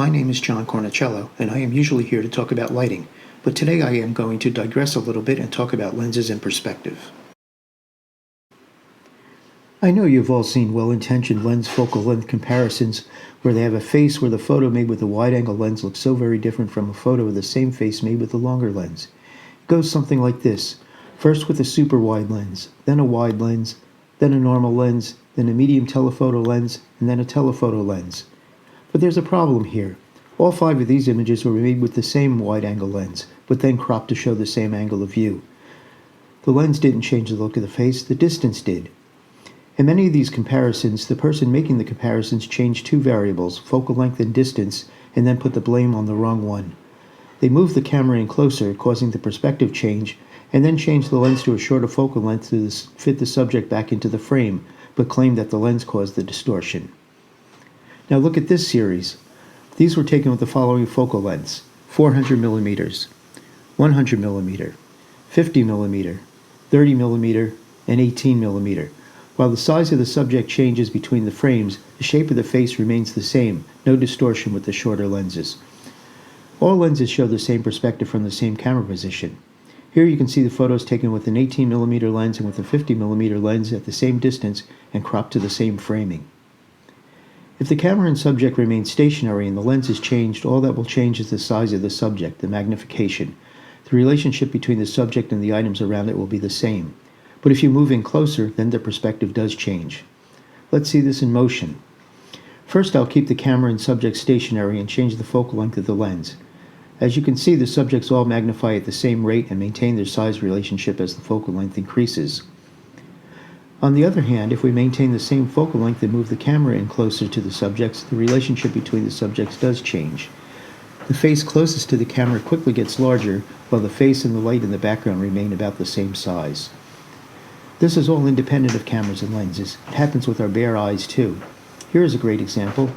My name is John Cornicello, and I am usually here to talk about lighting, but today I am going to digress a little bit and talk about lenses and perspective. I know you've all seen well-intentioned lens focal length comparisons where they have a face where the photo made with a wide-angle lens looks so very different from a photo of the same face made with a longer lens. It goes something like this. First with a super wide lens, then a wide lens, then a normal lens, then a medium telephoto lens, and then a telephoto lens. But there's a problem here. All 5 of these images were made with the same wide-angle lens, but then cropped to show the same angle of view. The lens didn't change the look of the face, the distance did. In many of these comparisons, the person making the comparisons changed 2 variables, focal length and distance, and then put the blame on the wrong one. They moved the camera in closer, causing the perspective change, and then changed the lens to a shorter focal length to fit the subject back into the frame, but claimed that the lens caused the distortion. Now look at this series. These were taken with the following focal lengths: 400 millimeters, 100 millimeter, 50 millimeter, 30 millimeter, and 18 millimeter. While the size of the subject changes between the frames, the shape of the face remains the same, no distortion with the shorter lenses. All lenses show the same perspective from the same camera position. Here you can see the photos taken with an 18mm lens and with a 50mm lens at the same distance and cropped to the same framing. If the camera and subject remain stationary and the lens is changed, all that will change is the size of the subject, the magnification. The relationship between the subject and the items around it will be the same. But if you move in closer, then the perspective does change. Let's see this in motion. First, I'll keep the camera and subject stationary and change the focal length of the lens. As you can see, the subjects all magnify at the same rate and maintain their size relationship as the focal length increases. On the other hand, if we maintain the same focal length and move the camera in closer to the subjects, the relationship between the subjects does change. The face closest to the camera quickly gets larger, while the face and the light in the background remain about the same size. This is all independent of cameras and lenses. It happens with our bare eyes too. Here is a great example.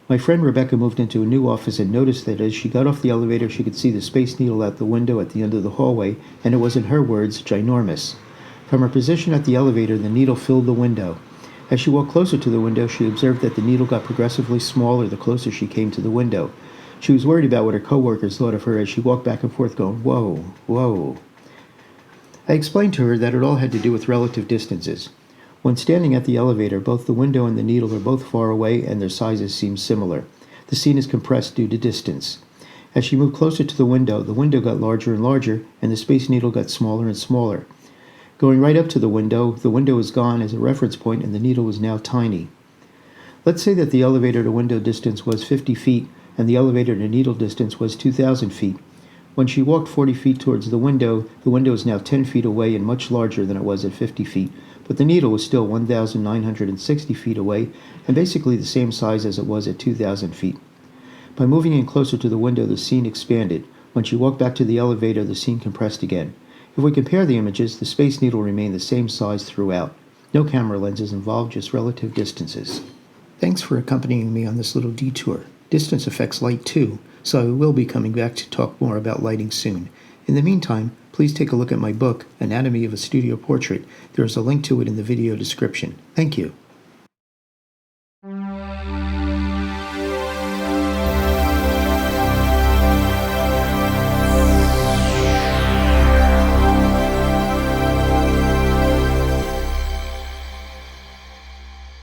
My friend Rebecca moved into a new office and noticed that as she got off the elevator she could see the Space Needle out the window at the end of the hallway, and it was, in her words, ginormous. From her position at the elevator, the needle filled the window. As she walked closer to the window, she observed that the needle got progressively smaller the closer she came to the window. She was worried about what her coworkers thought of her as she walked back and forth going, "Whoa, whoa." I explained to her that it all had to do with relative distances. When standing at the elevator, both the window and the needle are both far away and their sizes seem similar. The scene is compressed due to distance. As she moved closer to the window got larger and larger, and the Space Needle got smaller and smaller. Going right up to the window is gone as a reference point and the needle was now tiny. Let's say that the elevator to window distance was 50 feet and the elevator to needle distance was 2,000 feet. When she walked 40 feet towards the window is now 10 feet away and much larger than it was at 50 feet, but the needle was still 1,960 feet away and basically the same size as it was at 2,000 feet. By moving in closer to the window, the scene expanded. When she walked back to the elevator, the scene compressed again. If we compare the images, the Space Needle remained the same size throughout. No camera lenses involved, just relative distances. Thanks for accompanying me on this little detour. Distance affects light too, so I will be coming back to talk more about lighting soon. In the meantime, please take a look at my book, Anatomy of a Studio Portrait. There is a link to it in the video description. Thank you.